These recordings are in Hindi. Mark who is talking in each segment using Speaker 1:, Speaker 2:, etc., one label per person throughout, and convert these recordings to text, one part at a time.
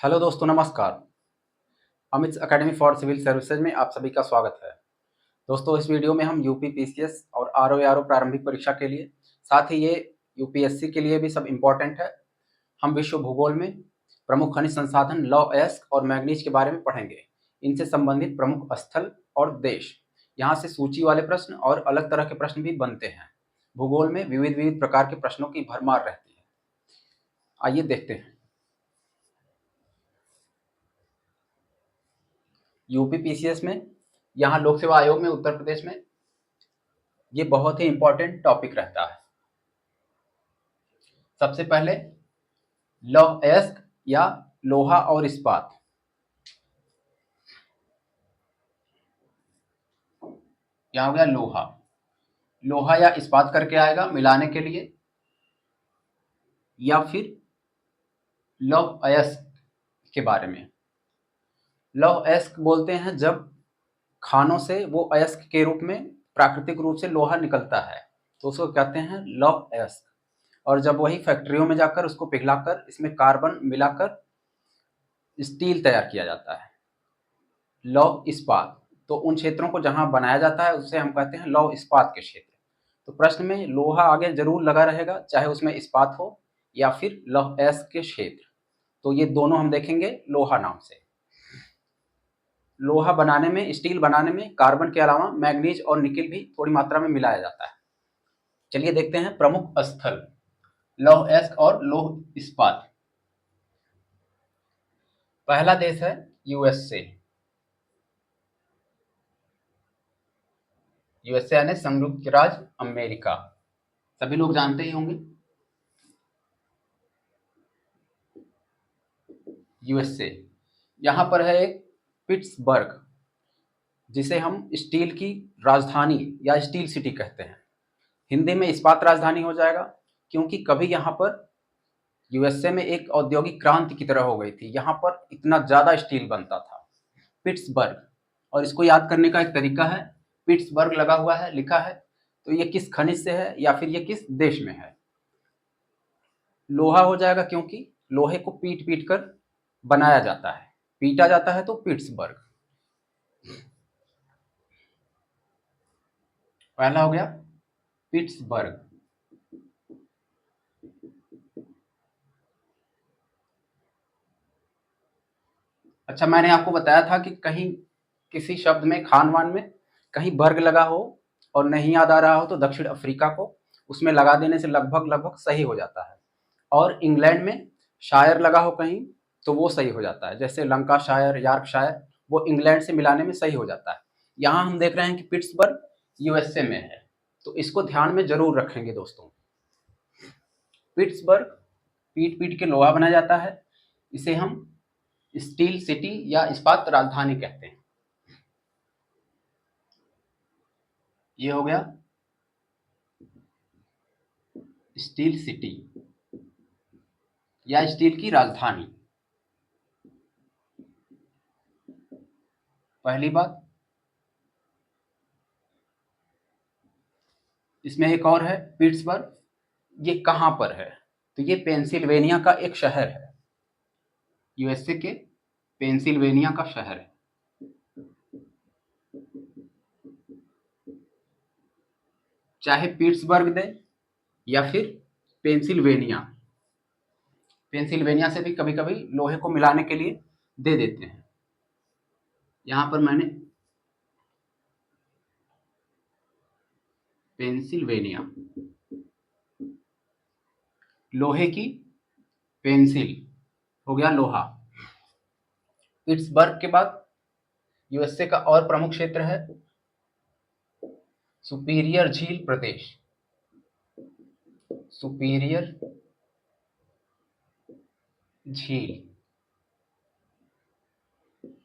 Speaker 1: हेलो दोस्तों, नमस्कार। Amit academy for civil services में आप सभी का स्वागत है। दोस्तों, इस वीडियो में हम यूपी पीसीएस और आरओ प्रारंभिक परीक्षा के लिए, साथ ही ये यूपीएससी के लिए भी सब इम्पोर्टेंट है। हम विश्व भूगोल में प्रमुख खनिज संसाधन लौह अयस्क और मैग्नीज के बारे में पढ़ेंगे। इनसे संबंधित प्रमुख स्थल और देश, यहाँ से सूची वाले प्रश्न और अलग तरह के प्रश्न भी बनते हैं। भूगोल में विविध विविध प्रकार के प्रश्नों की भरमार रहती है। आइए देखते हैं। यूपी पीसीएस में, यहाँ लोक सेवा आयोग में उत्तर प्रदेश में ये बहुत ही इंपॉर्टेंट टॉपिक रहता है। सबसे पहले लौह अयस्क या लोहा और इस्पात। क्या हो गया? लोहा। लोहा या इस्पात करके आएगा मिलाने के लिए, या फिर लौह अयस्क के बारे में। लौह अयस्क बोलते हैं जब खानों से वो अयस्क के रूप में प्राकृतिक रूप से लोहा निकलता है, तो उसको कहते हैं लौह अयस्क। और जब वही फैक्ट्रियों में जाकर उसको पिघलाकर इसमें कार्बन मिलाकर स्टील तैयार किया जाता है। लौह इस्पात, तो उन क्षेत्रों को जहां बनाया जाता है उसे हम कहते हैं लौह इस्पात के क्षेत्र। तो प्रश्न में लोहा आगे जरूर लगा रहेगा, चाहे उसमें इस्पात हो या फिर लौह अयस्क के क्षेत्र। तो ये दोनों हम देखेंगे लोहा नाम से। लोहा बनाने में, स्टील बनाने में कार्बन के अलावा मैग्नीज और निकेल भी थोड़ी मात्रा में मिलाया जाता है। चलिए देखते हैं प्रमुख स्थल लौह अयस्क और लौह इस्पात। पहला देश है यूएसए। यूएसए यानी संयुक्त राज्य अमेरिका, सभी लोग जानते ही होंगे। यूएसए, यहाँ पर है एक पिट्सबर्ग, जिसे हम स्टील की राजधानी या स्टील सिटी कहते हैं। हिंदी में इस्पात राजधानी हो जाएगा, क्योंकि कभी यहाँ पर यूएसए में एक औद्योगिक क्रांति की तरह हो गई थी। यहाँ पर इतना ज़्यादा स्टील बनता था। पिट्सबर्ग, और इसको याद करने का एक तरीका है, पिट्सबर्ग लगा हुआ है, लिखा है, तो ये किस खनिज से है या फिर ये किस देश में है। लोहा हो जाएगा, क्योंकि लोहे को पीट पीट कर बनाया जाता है, पीटा जाता है, तो पिट्सबर्ग पहला हो गया। पिट्सबर्ग। अच्छा, मैंने आपको बताया था कि कहीं किसी शब्द में, खानवान में कहीं बर्ग लगा हो और नहीं याद आ रहा हो तो दक्षिण अफ्रीका को उसमें लगा देने से लगभग लगभग सही हो जाता है। और इंग्लैंड में शायर लगा हो कहीं तो वो सही हो जाता है, जैसे लंकाशायर, यॉर्कशायर, वो इंग्लैंड से मिलाने में सही हो जाता है। यहाँ हम देख रहे हैं कि पिट्सबर्ग यूएसए में है, तो इसको ध्यान में जरूर रखेंगे दोस्तों। पिट्सबर्ग पीट पीट के लोहा बनाया जाता है, इसे हम स्टील सिटी या इस्पात राजधानी कहते हैं। ये हो गया स्टील सिटी या स्टील की राजधानी। पहली बात। इसमें एक और है पिट्सबर्ग, ये कहां पर है? तो ये पेंसिल्वेनिया का एक शहर है, यूएसए के पेंसिल्वेनिया का शहर है। चाहे पिट्सबर्ग दे या फिर पेंसिल्वेनिया, पेंसिल्वेनिया से भी कभी कभी लोहे को मिलाने के लिए दे देते हैं। यहां पर मैंने पेंसिल्वेनिया, लोहे की पेंसिल हो गया लोहा। पिट्सबर्ग के बाद यूएसए का और प्रमुख क्षेत्र है सुपीरियर झील प्रदेश। सुपीरियर झील,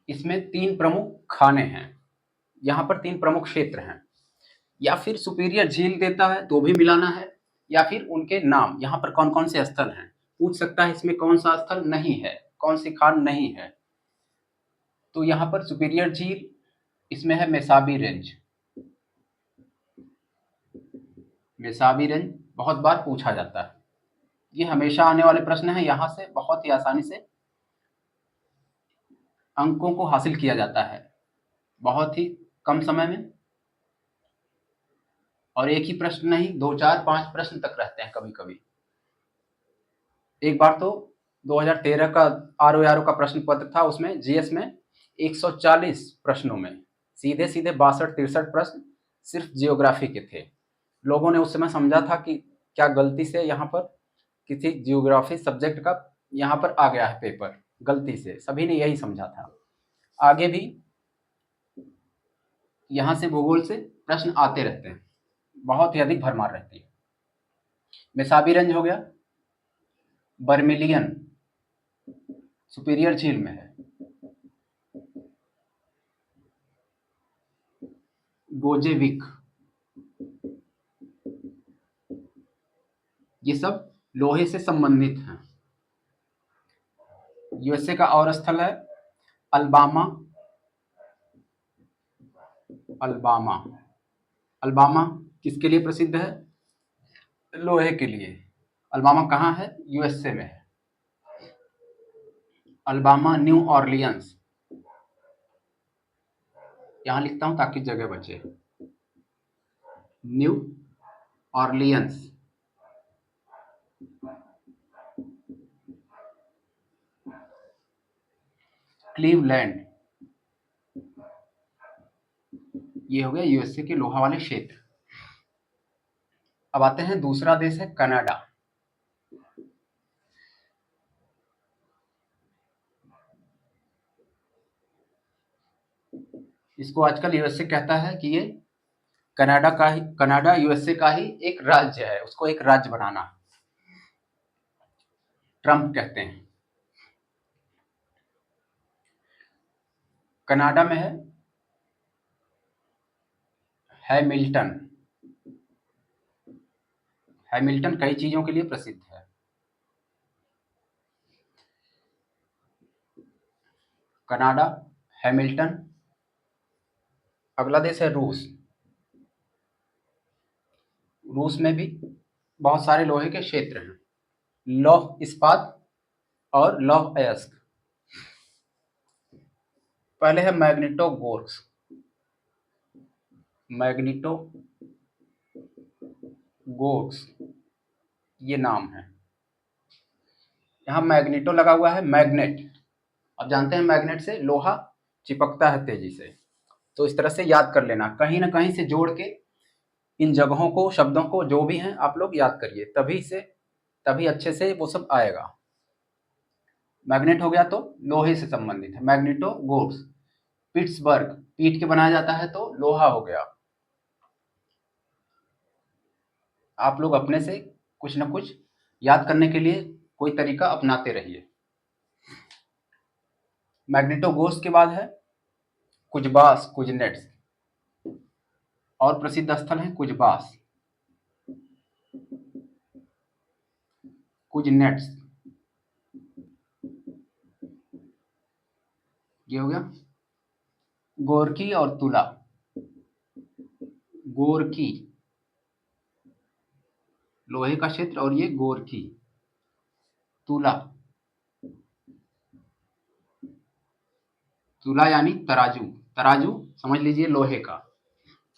Speaker 1: इसमें तीन प्रमुख खाने हैं। यहाँ पर तीन प्रमुख क्षेत्र हैं। या फिर सुपीरियर झील देता है तो भी मिलाना है, या फिर उनके नाम, यहाँ पर कौन कौन से स्थल हैं पूछ सकता है। इसमें कौन सा स्थल नहीं है, कौन सी खान नहीं है? तो यहाँ पर सुपीरियर झील, इसमें है मेसाबी रेंज। मेसाबी रेंज बहुत बार पूछा जाता है, ये हमेशा आने वाले प्रश्न है, यहाँ से बहुत ही आसानी से अंकों को हासिल किया जाता है बहुत ही कम समय में, और एक ही प्रश्न नहीं, 2, 4, 5 प्रश्न तक रहते हैं कभी कभी। एक बार तो 2013 का ROARO का प्रश्न पत्र था, उसमें जीएस में 140 प्रश्नों में सीधे सीधे 62-63 प्रश्न सिर्फ जियोग्राफी के थे। लोगों ने उस समय समझा था कि क्या गलती से यहाँ पर किसी जियोग्राफी सब्जेक्ट का यहाँ पर आ गया है पेपर, गलती से सभी ने यही समझा था। आगे भी यहाँ से भूगोल से प्रश्न आते रहते हैं, बहुत ही अधिक भरमार रहती है। मेसाबी रेंज हो गया, बर्मिलियन सुपीरियर झील में है। गोजेविक, ये सब लोहे से संबंधित हैं। यूएसए का और स्थल है अल्बामा। अल्बामा, अल्बामा किसके लिए प्रसिद्ध है? लोहे के लिए। अल्बामा कहाँ है? यूएसए में है। अल्बामा, न्यू ऑर्लियंस, यहां लिखता हूं ताकि जगह बचे। न्यू ऑर्लियंस, क्लीवलैंड, ये हो गया यूएसए के लोहा वाले क्षेत्र। अब आते हैं, दूसरा देश है कनाडा। इसको आजकल यूएसए कहता है कि ये कनाडा यूएसए का ही एक राज्य है, उसको एक राज्य बनाना ट्रम्प कहते हैं। कनाडा में है हैमिल्टन। हैमिल्टन कई चीजों के लिए प्रसिद्ध है। Canada, Hamilton. अगला देश है रूस। रूस में भी बहुत सारे लोहे के क्षेत्र हैं, लौह इस्पात और लौह अयस्क। पहले है मैग्नीटोगोर्स्क। मैग्नीटोगोर्स्क ये नाम है। यहाँ मैग्नीटो लगा हुआ है, मैग्नेट। अब जानते हैं मैग्नेट से लोहा चिपकता है तेजी से, तो इस तरह से याद कर लेना, कहीं ना कहीं से जोड़ के इन जगहों को, शब्दों को, जो भी हैं आप लोग याद करिए, तभी अच्छे से वो सब आएगा। मैग्नेट हो गया तो लोहे से संबंधित है, मैग्नीटोगोर्स्क। पिट्सबर्ग, पीट के बनाया जाता है तो लोहा हो गया। आप लोग अपने से कुछ न कुछ याद करने के लिए कोई तरीका अपनाते रहिए। मैग्नीटोगोर्स्क के बाद है कुजबास, कुजनेट्स, और प्रसिद्ध स्थल है कुजबास, कुजनेट्स, ये हो गया। गोरकी और तुला। गोरकी लोहे का क्षेत्र, और ये गोरकी। तुला, तुला यानी तराजू। तराजू समझ लीजिए लोहे का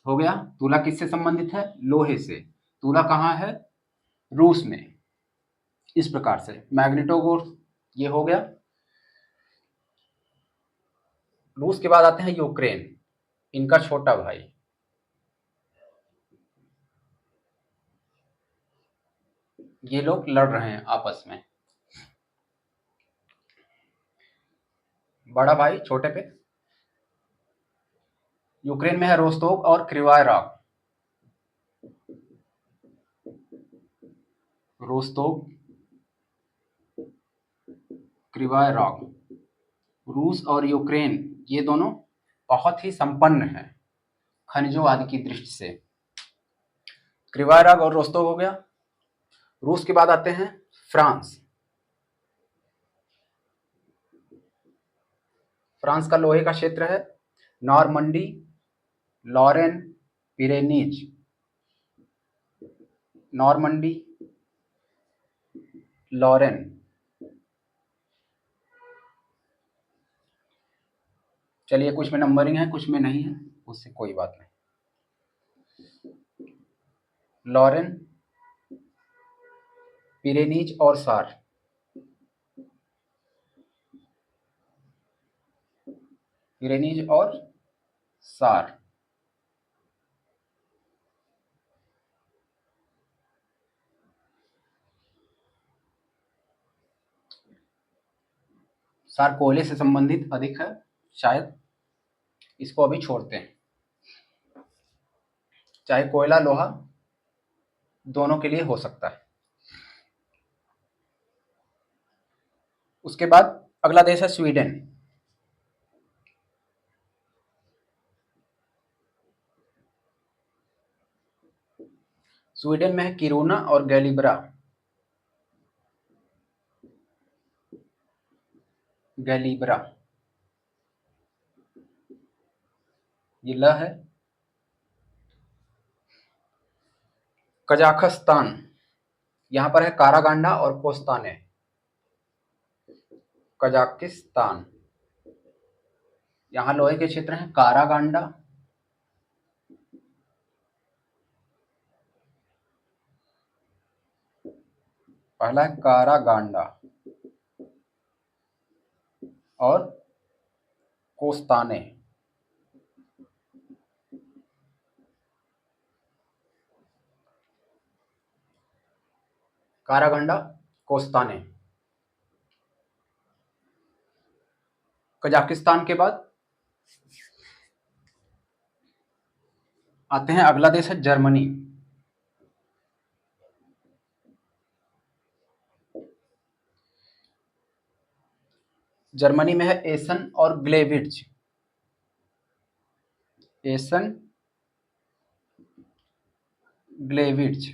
Speaker 1: हो गया। तुला किससे संबंधित है? लोहे से। तुला कहाँ है? रूस में। इस प्रकार से मैग्नीटोगोर्स्क ये हो गया। रूस के बाद आते हैं यूक्रेन, इनका छोटा भाई। ये लोग लड़ रहे हैं आपस में, बड़ा भाई छोटे पे। यूक्रेन में है रोस्तोव और Krivoy Rog. Rostov, Krivoy Rog. रूस और यूक्रेन ये दोनों बहुत ही संपन्न हैं खनिजों आदि की दृष्टि से। क्रिवाय रॉक और रोस्तोव हो गया। रूस के बाद आते हैं फ्रांस। फ्रांस का लोहे का क्षेत्र है Normandy, Lorraine, Pyrenees. Normandy, Lorraine. चलिए, कुछ में नंबरिंग है, कुछ में नहीं है, उससे कोई बात नहीं। लॉरेन, पिरेनीज और सार। पिरेनीज और सार। सार कोयले से संबंधित अधिक है, शायद इसको अभी छोड़ते हैं। चाहे कोयला लोहा दोनों के लिए हो सकता है। उसके बाद अगला देश है स्वीडन। स्वीडन में है किरूना और गैलिब्रा। गैलिब्रा ये ल है। कजाखस्तान, यहां पर है कारागांडा और कोस्ताने। कजाकिस्तान, यहां लोहे के क्षेत्र हैं कारागांडा पहला है कारागांडा और कोस्ताने। कारागांडा, कोस्ताने। कजाकिस्तान के बाद आते हैं, अगला देश है जर्मनी। जर्मनी में है एसन और ग्लेविट्ज। एसन, ग्लेविट्ज।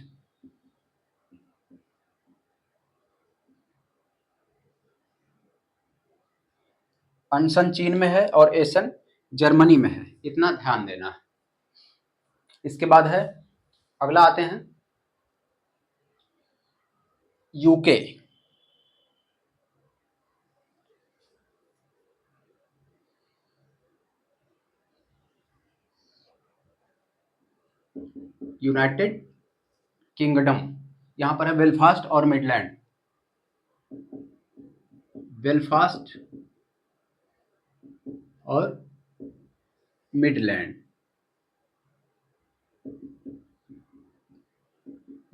Speaker 1: अनसन चीन में है और एसन जर्मनी में है, इतना ध्यान देना है। इसके बाद है, अगला आते हैं यूके। यूनाइटेड किंगडम, यहां पर है बेलफास्ट और मिडलैंड। बेलफास्ट और मिडलैंड।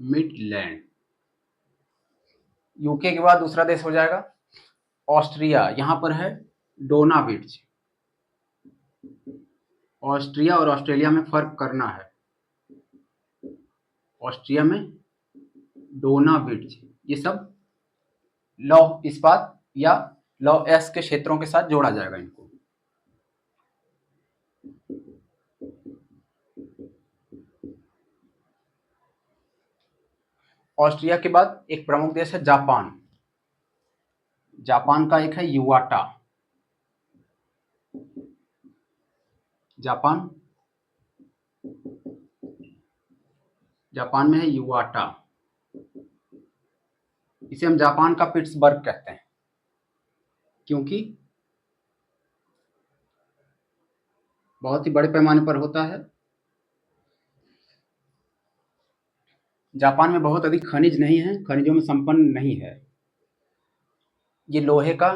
Speaker 1: मिडलैंड। यूके के बाद दूसरा देश हो जाएगा ऑस्ट्रिया। यहां पर है डोनाविट्ज। ऑस्ट्रिया और ऑस्ट्रेलिया में फर्क करना है। ऑस्ट्रिया में डोनाविट्ज, ये सब लौह इस्पात या लौह एस के क्षेत्रों के साथ जोड़ा जाएगा इनको। ऑस्ट्रिया के बाद एक प्रमुख देश है जापान। जापान का एक है युवाटा। जापान, जापान में है युवाटा। इसे हम जापान का पिट्सबर्ग कहते हैं, क्योंकि बहुत ही बड़े पैमाने पर होता है। जापान में बहुत अधिक खनिज नहीं है, खनिजों में संपन्न नहीं है। ये लोहे का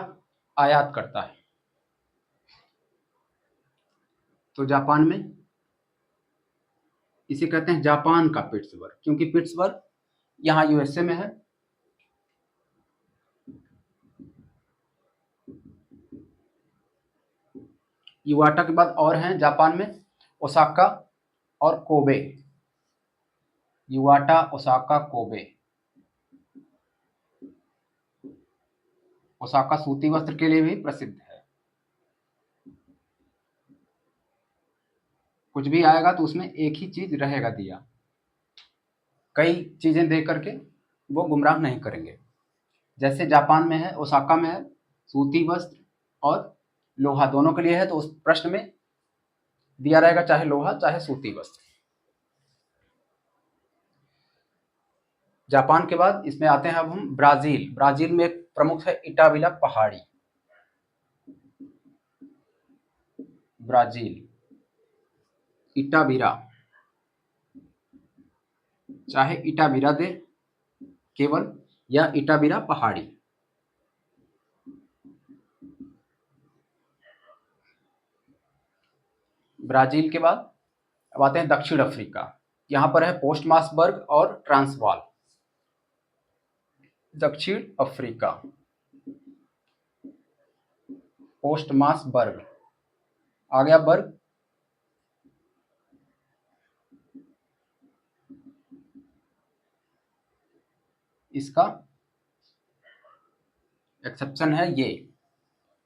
Speaker 1: आयात करता है। तो जापान में इसे कहते हैं जापान का पिट्सबर्ग, क्योंकि पिट्सबर्ग यहाँ यूएसए में है। युवाटा के बाद और हैं जापान में ओसाका और Kobe. Yawata, Osaka, Kobe. Osaka सूती वस्त्र के लिए भी प्रसिद्ध है। कुछ भी आएगा तो उसमें एक ही चीज रहेगा दिया, कई चीजें दे करके वो गुमराह नहीं करेंगे। जैसे जापान में है, ओसाका में है, सूती वस्त्र और लोहा दोनों के लिए है, तो उस प्रश्न में दिया रहेगा चाहे लोहा चाहे सूती वस्त्र। जापान के बाद इसमें आते हैं अब हम ब्राजील। ब्राजील में एक प्रमुख है इटाविला पहाड़ी। ब्राजील, इटाबिरा, चाहे इटाबिरा दे केवल या इटाबिरा पहाड़ी। ब्राजील के बाद अब आते हैं दक्षिण अफ्रीका। यहां पर है पोस्टमासबर्ग और ट्रांसवाल। दक्षिण अफ्रीका, पोस्टमासबर्ग, आ गया बर्ग, इसका एक्सेप्शन है ये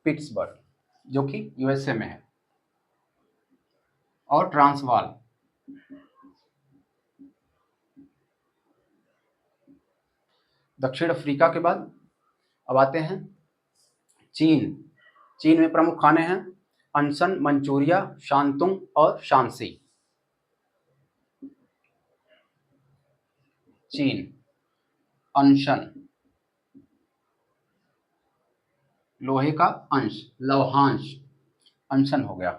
Speaker 1: पिट्सबर्ग, जो कि यूएसए में है, और ट्रांसवाल। दक्षिण अफ्रीका के बाद अब आते हैं चीन। चीन में प्रमुख खाने हैं अनसन, मंचूरिया, शांतुंग और शांसी। चीन, अनशन, लोहे का अंश, लौहांश, अनशन हो गया।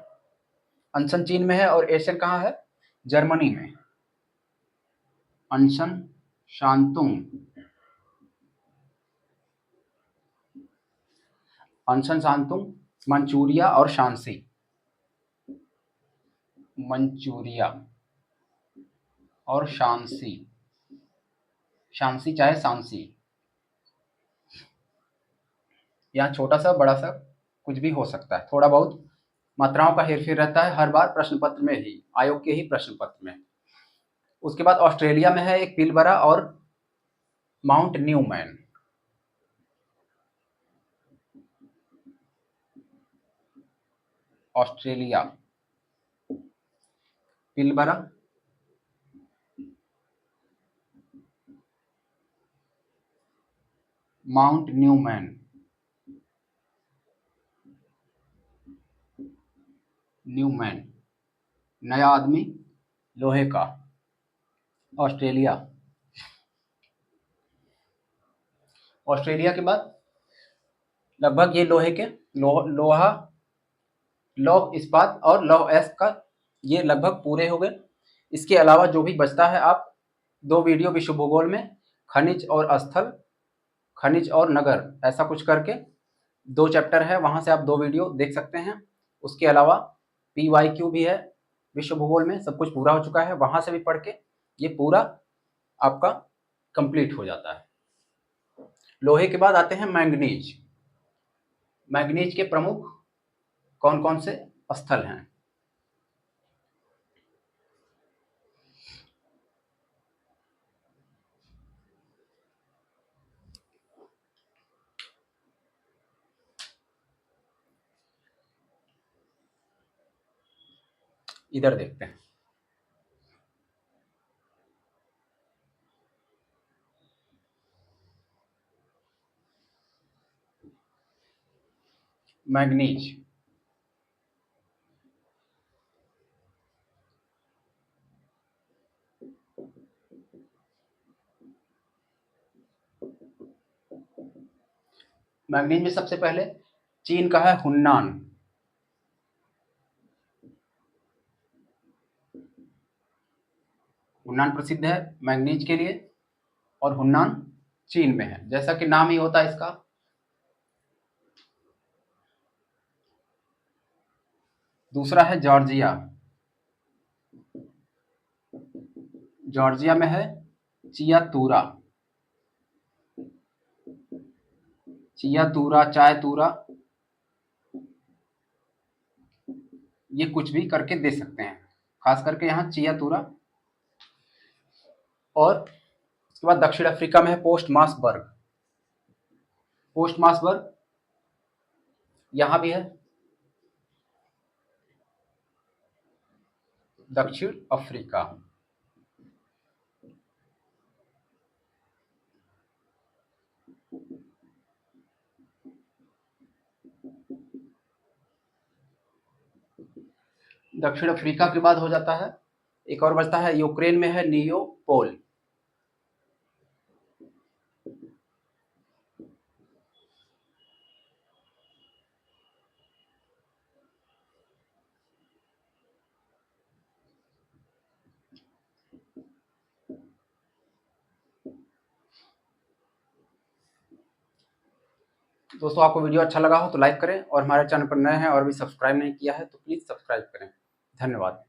Speaker 1: अनशन चीन में है और एशियन कहाँ है? जर्मनी में। अनशन, शांतुंग, अनशन, शांतुंग, मंचूरिया और शांसी। मंचूरिया और शांसी, शांसी चाहे सांसी, यहाँ छोटा सा बड़ा सा कुछ भी हो सकता है, थोड़ा बहुत मात्राओं का हेरफेर रहता है हर बार प्रश्न पत्र में ही, आयोग के ही प्रश्न पत्र में। उसके बाद ऑस्ट्रेलिया में है एक पिलबरा और Mount Newman. Australia, Pilbara, Mount Newman. Newman, नया आदमी, लोहे का। ऑस्ट्रेलिया, ऑस्ट्रेलिया के बाद लगभग ये लोहे के लोहा, लौह इस्पात और लौह अयस्क का ये लगभग पूरे हो गए। इसके अलावा जो भी बचता है आप 2 वीडियो विश्व भूगोल में खनिज और स्थल, खनिज और नगर, ऐसा कुछ करके 2 चैप्टर है, वहां से आप 2 वीडियो देख सकते हैं। उसके अलावा PYQ भी है विश्व भूगोल में, सब कुछ पूरा हो चुका है, वहां से भी पढ़ के ये पूरा आपका कंप्लीट हो जाता है। लोहे के बाद आते हैं मैंगनीज। मैंगनीज के प्रमुख कौन कौन से स्थल हैं? इधर देखते हैं। मैंगनीज, मैंगनीज में सबसे पहले चीन का है हुन्नान। हुन्नान प्रसिद्ध है मैंगनीज के लिए और हुन्नान चीन में है, जैसा कि नाम ही होता है इसका। दूसरा है जॉर्जिया। जॉर्जिया में है चियातूरा। चियातूरा, चायतूरा, ये कुछ भी करके दे सकते हैं, खास करके यहाँ चियातूरा। और उसके बाद दक्षिण अफ्रीका में है पोस्टमासबर्ग। पोस्टमासबर्ग यहाँ भी है, दक्षिण अफ्रीका। दक्षिण अफ्रीका के बाद हो जाता है, एक और बचता है यूक्रेन में है नियोपोल। दोस्तों आपको वीडियो अच्छा लगा हो तो लाइक करें और हमारे चैनल पर नए हैं और अभी सब्सक्राइब नहीं किया है तो प्लीज़ सब्सक्राइब करें। धन्यवाद।